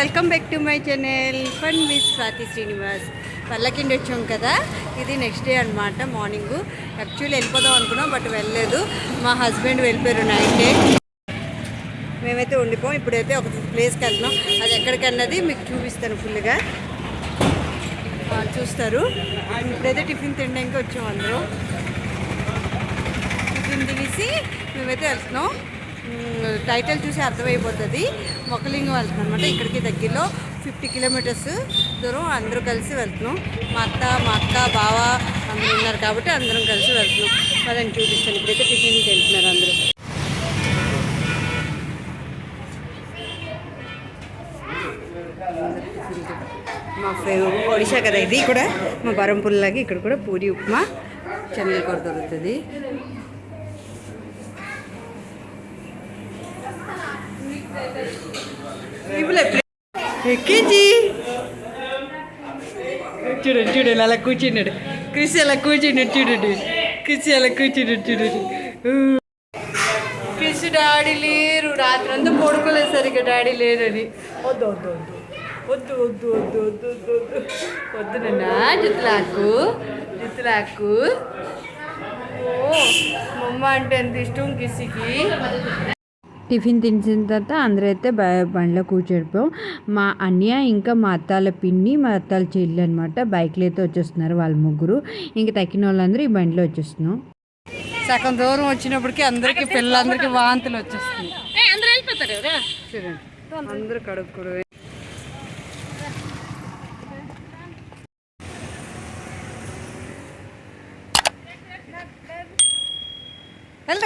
Welcome back to my channel fun with Swathi Srinivas. పల్లకిండి వచ్చాం కదా, ఇది నెక్స్ట్ డే అనమాట. మార్నింగ్ యాక్చువల్లీ వెళ్ళిపోదాం అనుకున్నాం, బట్ వెళ్ళలేదు. మా హస్బెండ్ వెళ్ళిపోయారు నైటే. మేమైతే ఉండిపోం. ఇప్పుడైతే ఒక ప్లేస్కి వెళ్తున్నాం. అది ఎక్కడికన్నది మీకు చూపిస్తాను ఫుల్గా, చూస్తారు. ఇప్పుడైతే టిఫిన్ తినడానికి వచ్చాం. అందరూ టిఫిన్ తినేసి మేమైతే వెళ్తున్నాం. టైటిల్ చూసి అర్థమైపోతుంది. మొక్కలింగం వెళ్తున్నాం అనమాట. ఇక్కడికి దగ్గరలో 50 కిలోమీటర్స్ దూరం అందరూ కలిసి వెళ్తున్నాం. మా అక్క బావ అందరూ ఉన్నారు కాబట్టి అందరం కలిసి వెళ్తున్నాం. అదని చూపిస్తాను. ఇప్పుడైతే టిఫిన్కి వెళ్తున్నారు అందరూ. మా ఫ్రెండ్ ఒడిశా కదా, ఇది కూడా మా బరంపుల్లాగా ఇక్కడ కూడా పూరి ఉప్మా చెన్నై కూడా దొరుకుతుంది. ఎక్కించి చూడండి చూడండి, అలా కూర్చున్నాడు క్రిస్, అలా కూర్చున్నాడు చూడండి. క్రిస్ అలా కూర్చున్నాడు చూడండి. క్రిస్ డాడీ లేరు, రాత్రి అంతా పడుకోలేదు సరిగ్గా, డాడీ లేరని. వద్దు వద్దు వద్దు వద్దు వద్దు వద్దు వద్దు వద్దు వద్దు నాన్న, జుత్తులాకు. ఓ మమ్మ అంటే ఎంత ఇష్టం కిసికి. టిఫిన్ తినిసిన తర్వాత అందరూ అయితే బండిలో కూర్చోడిపోయాం. మా అన్నయ్య ఇంకా మా అత్తాల పిన్ని, మా అత్తాల చెల్లి అనమాట బైక్లో అయితే వచ్చేస్తున్నారు. వాళ్ళ ముగ్గురు. ఇంకా తక్కిన వాళ్ళందరూ ఈ బండిలో వచ్చేస్తున్నాం. సగం దూరం వచ్చినప్పటికీ అందరికీ పిల్లలందరికీ వాంతులు వచ్చేస్తున్నాయి. చూడండి అందరూ కడుక్కుడు.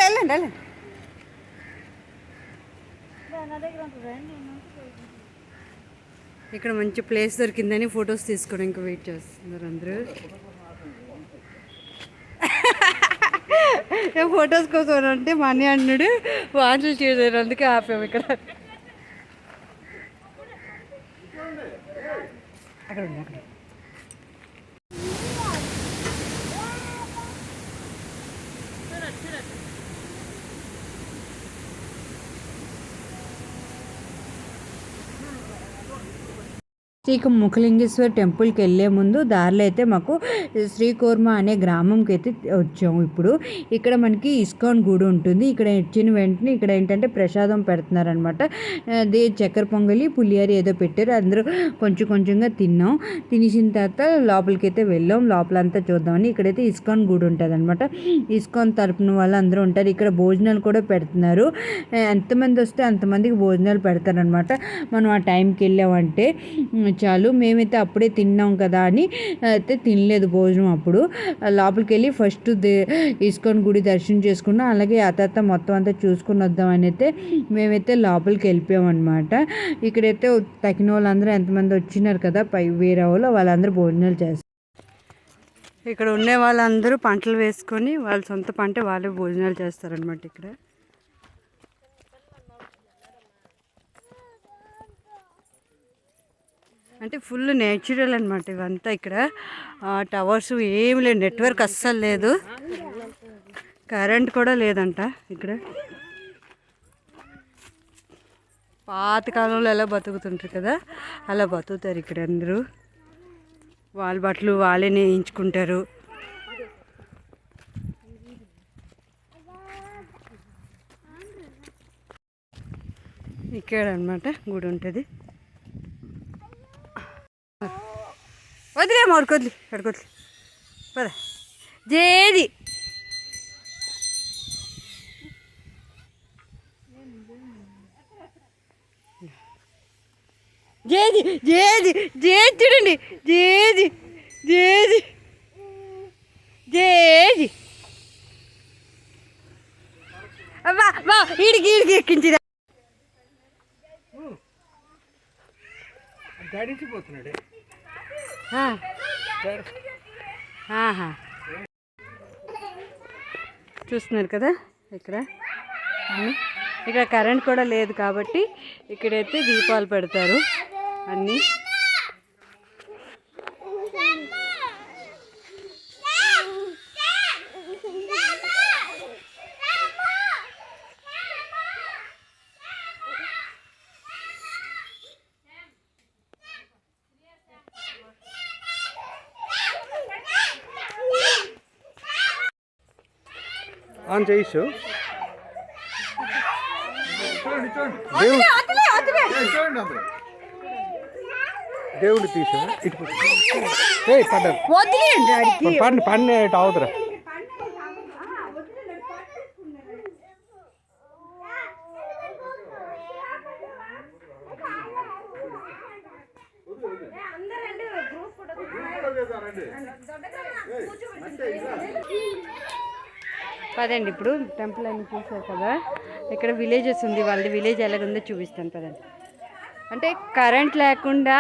వెళ్ళండి. ఇక్కడ మంచి ప్లేస్ దొరికిందని ఫొటోస్ తీసుకోవడానికి వెయిట్ చేస్తున్నారు అందరూ. ఫొటోస్ కోసం అంటే మనీ అన్నాడు, వాంచులు చేయలేదు, అందుకే ఆపాము ఇక్కడ. అక్కడ శ్రీ ముఖలింగేశ్వర్ టెంపుల్కి వెళ్ళే ముందు దారిలో అయితే మాకు శ్రీకోర్మ అనే గ్రామంకి అయితే వచ్చాము. ఇప్పుడు ఇక్కడ మనకి ఇస్కాన్ గుడి ఉంటుంది. ఇక్కడ వచ్చిన వెంటనే ఇక్కడ ఏంటంటే ప్రసాదం పెడుతున్నారనమాట. అది చక్కెర పొంగలి, పులిహారి ఏదో పెట్టారు. అందరూ కొంచెంగా తిన్నాం. తినేసిన తర్వాత లోపలికి అయితే వెళ్ళాం. లోపలంతా చూద్దామని. ఇక్కడైతే ఇస్కాన్ గుడి ఉంటుంది అనమాట. ఇస్కాన్ తరపున వాళ్ళు అందరూ ఉంటారు. ఇక్కడ భోజనాలు కూడా పెడుతున్నారు. ఎంతమంది వస్తే అంతమందికి భోజనాలు పెడతారనమాట. మనం ఆ టైంకి వెళ్ళామంటే చాలు. మేమైతే అప్పుడే తిన్నాం కదా అని అయితే తినలేదు భోజనం. అప్పుడు లోపలికి వెళ్ళి ఫస్ట్ ఇస్కాన్ గుడి దర్శనం చేసుకున్నాం. అలాగే ఆ తర్వాత మొత్తం అంతా చూసుకుని వద్దామని అయితే మేమైతే లోపలికి వెళ్ళిపోయాం అనమాట. ఇక్కడైతే తగిన వాళ్ళందరూ ఎంతమంది వచ్చినారు కదా వేరే వాళ్ళందరూ భోజనాలు చేస్తారు. ఇక్కడ ఉండే వాళ్ళందరూ పంటలు వేసుకొని వాళ్ళ సొంత పంట వాళ్ళే భోజనాలు చేస్తారనమాట. ఇక్కడ అంటే ఫుల్ నేచురల్ అనమాట ఇవంతా. ఇక్కడ టవర్స్ ఏమి లేదు, నెట్వర్క్ అస్సలు లేదు, కరెంట్ కూడా లేదంట. ఇక్కడ పాతకాలంలో ఎలా బతుకుతుంటారు కదా, అలా బతుకుతారు ఇక్కడ అందరూ. వాళ్ళ బట్టలు వాళ్ళే నేయించుకుంటారు. ఇక్కడ అనమాట గుడి ఉంటుంది. వదిలే మోడుకొద్లి కడుకొద్లి పద. జేది జేది జేది జేది చూడండి, జేది జేది జేది అబ్బా బా ఈడికి ఎక్కించిరా. గడిచిపోతున్నాడే. చూస్తున్నారు కదా ఇక్కడ కరెంట్ కూడా లేదు కాబట్టి ఇక్కడైతే దీపాలు పెడతారు అన్నీ. ఆన్ చేయిచ్చు. దేవుడు తీసా ఇటు పడ్డారు పడిన ఇటు అవుతురా. పదండి ఇప్పుడు టెంపుల్ అన్ని చూసారు కదా, ఇక్కడ విలేజెస్ ఉంది, వాళ్ళది విలేజ్ ఎలాగుందో చూపిస్తాను పదండి. అంటే కరెంట్ లేకుండా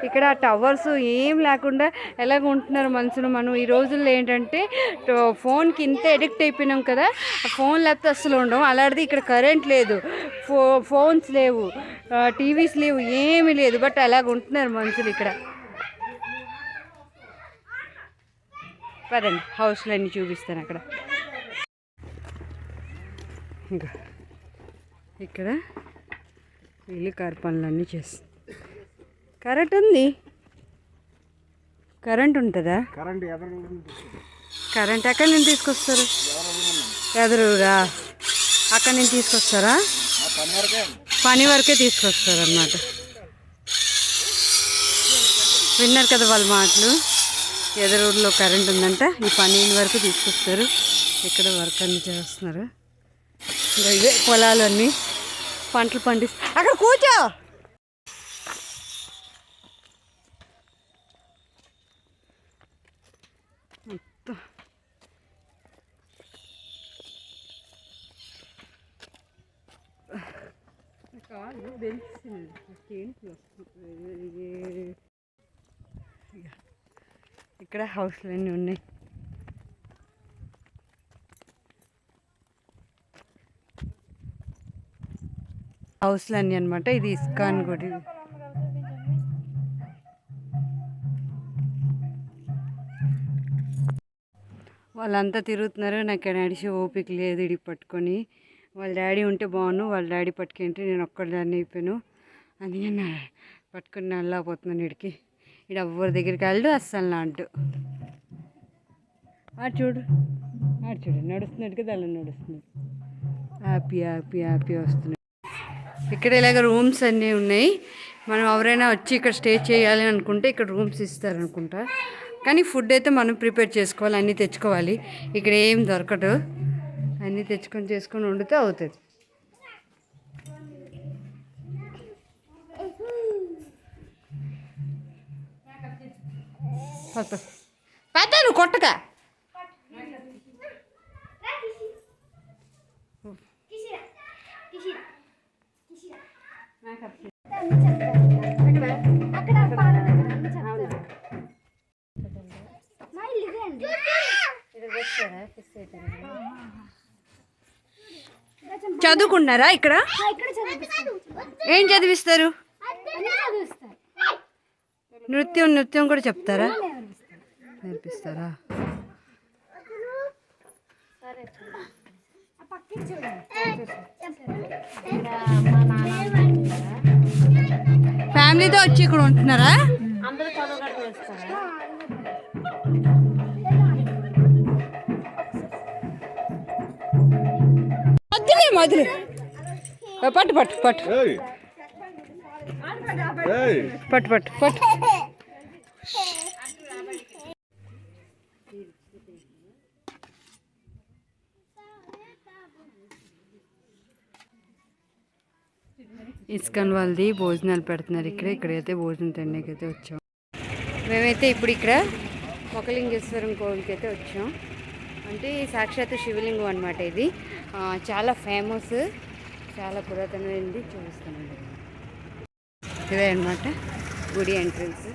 ఇక్కడ టవర్స్ ఏం లేకుండా ఎలాగ ఉంటున్నారు మనుషులు. మనం ఈ రోజుల్లో ఏంటంటే ఫోన్కి ఇంత అడిక్ట్ అయిపోయినాం కదా, ఫోన్ లేకపోతే అస్సలు ఉండవు. అలాంటిది ఇక్కడ కరెంట్ లేదు, ఫోన్స్ లేవు, టీవీస్ లేవు, ఏమీ లేదు, బట్ అలాగ ఉంటున్నారు మనుషులు ఇక్కడ. పదండి హౌస్లు అన్నీ చూపిస్తాను అక్కడ. ఇంకా ఇక్కడ వీళ్ళు కారు పనులన్నీ చేస్తారు. కరెంట్ ఉంది, కరెంట్ ఉంటుందా? కరెంట్ ఎక్కడి నుంచి తీసుకొస్తారు? ఎదురుగా అక్కడి నుంచి తీసుకొస్తారా? పని వరకే తీసుకొస్తారు అన్నమాట. విన్నారు కదా వాళ్ళ మాటలు. ఎదురులో కరెంట్ ఉందంట, ఈ పని వరకు తీసుకొస్తారు. ఇక్కడ వర్క్ అన్నీ చేస్తున్నారు. ఇవే పొలాలు అన్నీ పంటలు పండిస్తారు. అక్కడ కూర్చో. ఇక్కడ హౌస్లు అన్నీ ఉన్నాయి. హౌస్లు అన్నీ అనమాట. ఇది ఇస్కాన్ గుడి. వాళ్ళంతా తిరుగుతున్నారు, నాకు నడిచి ఓపిక లేదు ఇడి పట్టుకొని. వాళ్ళ డాడీ ఉంటే బాగున్నాను, వాళ్ళ డాడీ పట్టుకుంటే నేను ఒక్కదాన్ని అయిపోయాను. అని నేను పట్టుకుని నల్లపోతున్నాను ఇడికి. ఇడు ఎవ్వరి దగ్గరికి వెళ్ళడు అస్సలు నాడు. చూడు చూడు నడుస్తున్నాడు కదా, అలా నడుస్తున్నాడు. హ్యాపీ హ్యాపీ హ్యాపీ వస్తున్నాడు. ఇక్కడ ఇలాగ రూమ్స్ అన్నీ ఉన్నాయి. మనం ఎవరైనా వచ్చి ఇక్కడ స్టే చేయాలి అనుకుంటే ఇక్కడ రూమ్స్ ఇస్తారనుకుంటా. కానీ ఫుడ్ అయితే మనం ప్రిపేర్ చేసుకోవాలి, అన్నీ తెచ్చుకోవాలి. ఇక్కడ ఏం దొరకదు, అన్నీ చేసుకొని వండితే అవుతుంది. పట్టాను కొట్టక. చదువుకున్నారా ఇక్కడ? ఏం చదివిస్తారు? నృత్యం కూడా చెప్తారా? నేర్పిస్తారా? ఫ్యామిలీతో వచ్చి ఇక్కడ ఉంటున్నారా? మధులు పట్టు పట్టు పట్టు పట్టు పట్టు పట్టు. ఇస్కాన్ వాళ్ళది భోజనాలు పెడుతున్నారు ఇక్కడైతే భోజనం తినకైతే వచ్చాం. మేమైతే ఇప్పుడు ఇక్కడ ఒకలింగేశ్వరం కోవిల్కి అయితే వచ్చాం. అంటే సాక్షాత్ శివలింగం అనమాట. ఇది చాలా ఫేమస్, చాలా పురాతనమైనది. చూపిస్తానండి, ఇదే అనమాట గుడి ఎంట్రన్స్.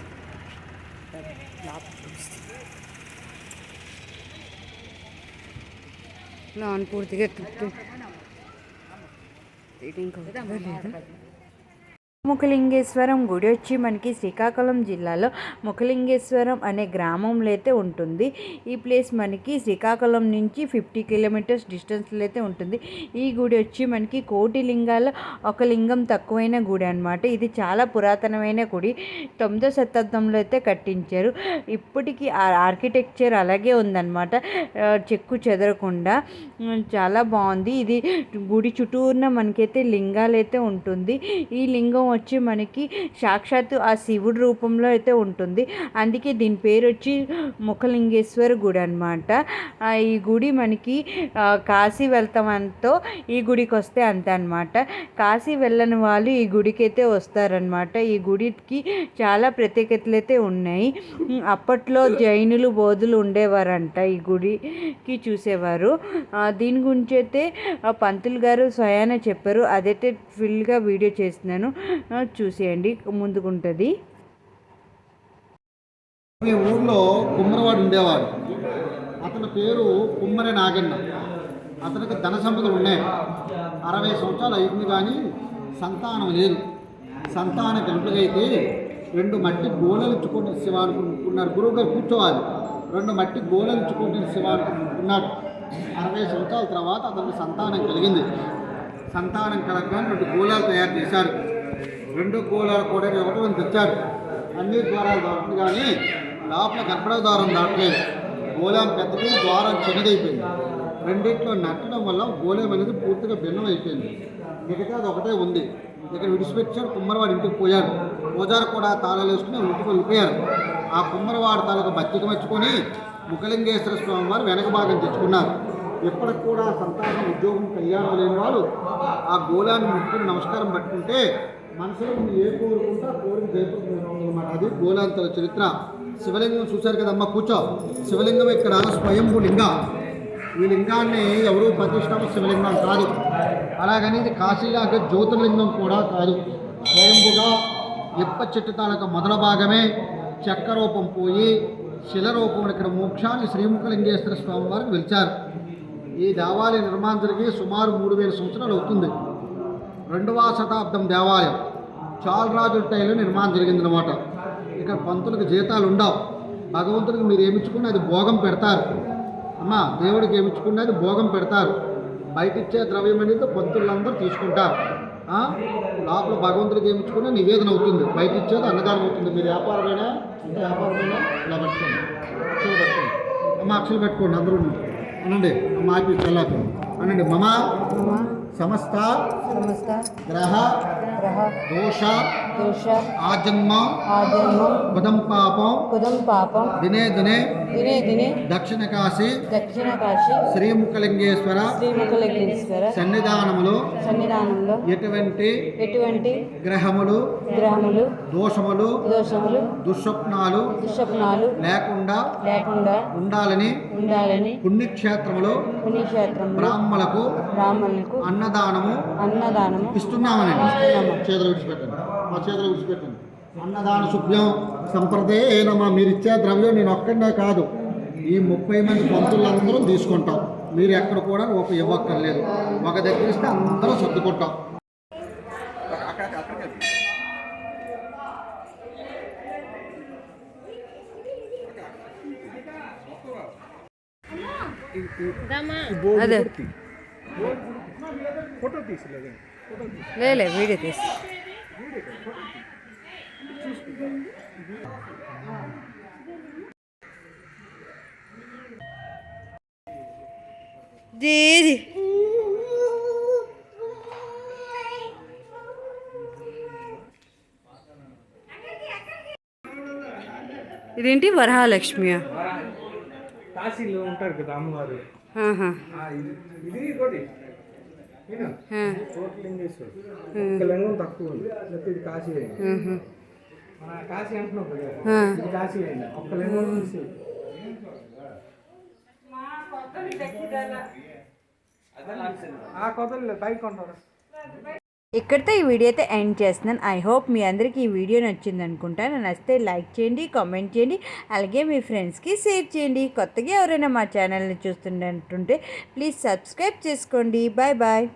లాన్ పూర్తిగా తిప్పి ఇంకా లేదా ముఖలింగేశ్వరం గుడి వచ్చి మనకి శ్రీకాకుళం జిల్లాలో ముఖలింగేశ్వరం అనే గ్రామంలో అయితే ఉంటుంది. ఈ ప్లేస్ మనకి శ్రీకాకుళం నుంచి 50 కిలోమీటర్స్ డిస్టెన్స్లో అయితే ఉంటుంది. ఈ గుడి వచ్చి మనకి కోటి లింగాల్లో ఒక లింగం తక్కువైన గుడి అనమాట. ఇది చాలా పురాతనమైన గుడి. 9వ శతాబ్దంలో అయితే కట్టించారు. ఇప్పటికీ ఆ ఆర్కిటెక్చర్ అలాగే ఉందన్నమాట, చెక్కు చెదరకుండా. చాలా బాగుంది. ఇది గుడి చుట్టూరున మనకైతే లింగాలు అయితే ఉంటుంది. ఈ లింగం వచ్చి మనకి సాక్షాత్తు ఆ శివుడి రూపంలో అయితే ఉంటుంది. అందుకే దీని పేరు వచ్చి ముఖలింగేశ్వర గుడి అనమాట. ఈ గుడి మనకి కాశీ వెళ్తామంతో ఈ గుడికి వస్తే అంతే అనమాట. కాశీ వెళ్ళని వాళ్ళు ఈ గుడికి అయితే వస్తారనమాట. ఈ గుడికి చాలా ప్రత్యేకతలు అయితే ఉన్నాయి. అప్పట్లో జైనులు బౌద్ధులు ఉండేవారంట. ఈ గుడికి చూసేవారు. దీని గురించి అయితే పంతులు గారు స్వయాన చెప్పారు. అదైతే ఫుల్గా వీడియో చేస్తున్నాను, చూసేయండి, ముందుకుంటుంది. మీ ఊర్లో కుమ్మరవాడు ఉండేవాడు. అతని పేరు కుమ్మరి నాగన్న. అతనికి ధన సంపదలు ఉన్నాయి. 60 సంవత్సరాలు అయింది కానీ సంతానం లేదు. సంతానం కలుపుగైతే 2 మట్టి గోళలు ఇచ్చుకుంటున్న శివ అనుకున్నారు. గురువు గారు కూర్చోవాలి. 2 మట్టి గోళలు ఇచ్చుకుంటున్న శివ అనుకున్నాడు. 60 సంవత్సరాల తర్వాత అతనికి సంతానం కలిగింది. సంతానం కలగగానే 2 గోళాలు తయారు చేశారు. 2 గోళాలు కూడా ఒకటి తెచ్చారు. అన్ని ద్వారాలు దాటుతుంది కానీ లోపల గర్భడ ద్వారం దాటలేదు. గోళం పెద్దది, ద్వారం చిన్నదైపోయింది. రెండిట్లో నట్టడం వల్ల గోళం అనేది పూర్తిగా భిన్నం అయిపోయింది. మిగతా అది ఒకటే ఉంది. ఇక్కడ విడిచిపెట్టారు. కుమ్మరవాడు ఇంటికి పోయారు. పూజారు కూడా తాళాలు వేసుకుని ఇంటికి వెళ్ళిపోయారు. ఆ కుమ్మరవాడు తాలూకు బతికి మెచ్చుకొని ముఖలింగేశ్వర స్వామి వారు వెనక భాగం తెచ్చుకున్నారు. ఎప్పటికి కూడా సంతానం, ఉద్యోగం, కళ్యాణం లేని వాళ్ళు ఆ గోళాన్ని ముట్టుకుని నమస్కారం పట్టుకుంటే మనసులో ఏ కోరుకుంటే ఆ కోరిక జయపడుతుందన్నమాట. అది గోళాంతల చరిత్ర. శివలింగం చూశారు కదమ్మా, కూర్చో. శివలింగం ఇక్కడ స్వయంభూ లింగం. ఈ లింగాన్ని ఎవరూ ప్రతిష్టాపన శివలింగం కాదు. అలాగని ఇది కాశీలాగా జ్యోతిర్లింగం కూడా కాదు. స్వయంభుగా ఇప్ప చెట్టు తాలూకా మొదల భాగమే చెక్క రూపం పోయి శిలరూపం ఇక్కడ మోక్షాన్ని శ్రీముఖలింగేశ్వర స్వామి వారికి పిలిచారు. ఈ దేవాలయ నిర్మాణం జరిగి సుమారు 3000 సంవత్సరాలు అవుతుంది. 2వ శతాబ్దం దేవాలయం. చాలరాజుల టైంలో నిర్మాణం జరిగిందనమాట. ఇక్కడ పంతులకు జీతాలు ఉండవు. భగవంతుడికి మీరు ఏమిచ్చుకున్నా అది భోగం పెడతారు. అమ్మా, దేవుడికి ఏమిచ్చుకున్నా అది భోగం పెడతారు. బయట ఇచ్చే ద్రవ్యం అనేది పంతులందరూ తీసుకుంటారు. లోపల భగవంతుడికి ఏమిచ్చుకున్నా నివేదన అవుతుంది. బయట ఇచ్చేది అన్నదానం అవుతుంది. మీరు వ్యాపారమైనా అంటే వ్యాపారమైనా ఇలా పెట్టుకోండి, అక్షలు పెట్టుకోండి. అమ్మ, అక్షలు పెట్టుకోండి అందరూ అనండి. అమ్మ ఆపి చల్లాక అనండి. మమ సమస్త గ్రహ దోష ఆజన్మ కుదం పాపం దినే దినే దక్షిణ కాశీ శ్రీముఖలింగేశ్వర సన్నిధానములో ఎటువంటి గ్రహములు దోషములు దుస్వప్నాలు లేకుండా ఉండాలని పుణ్యక్షేత్రములో బ్రాహ్మణులకు అన్నదానము ఇస్తున్నామని చేతులు విడిచిపెట్టండి. మా చేతులు విడిచిపెట్టండి. అన్నదాన శుభ్యం సంప్రదాయనమా. మీరు ఇచ్చే ద్రవ్యం నేను ఒక్కడే కాదు, ఈ 30 మంది పంతులందరూ తీసుకుంటాం. మీరు ఎక్కడ కూడా ఒక ఇవ్వక్కర్లేదు. ఒక దగ్గర ఇస్తే అందరూ సర్దుకుంటాం. ఫోటో తీసలేదు, వీడియో తీసి ఇదేంటి వరహాలక్ష్మి కాశీలో ఉంటారు కదా అమ్మవారు. ఇది కోటిలింగేశ్వరు. ఒక లింగం తక్కువ ఉంది. లేకపోతే ఇది కాశీ అయింది. కాశీ అంటున్నావు కదా, ఇది కాశీ అయింది. ఒక్క లింగం తీసి ఆ కొత్తలు బైక్ కొంటారు. ఇక్కడితో ఈ వీడియో అయితే ఎండ్ చేస్తున్నాను. ఐ హోప్ మీ అందరికీ ఈ వీడియో నచ్చింది అనుకుంటాను. నచ్చితే లైక్ చేయండి, కామెంట్ చేయండి, అలాగే మీ ఫ్రెండ్స్కి షేర్ చేయండి. కొత్తగా ఎవరైనా మా ఛానల్ని చూస్తున్నట్టుంటే ప్లీజ్ సబ్స్క్రైబ్ చేసుకోండి. Bye bye.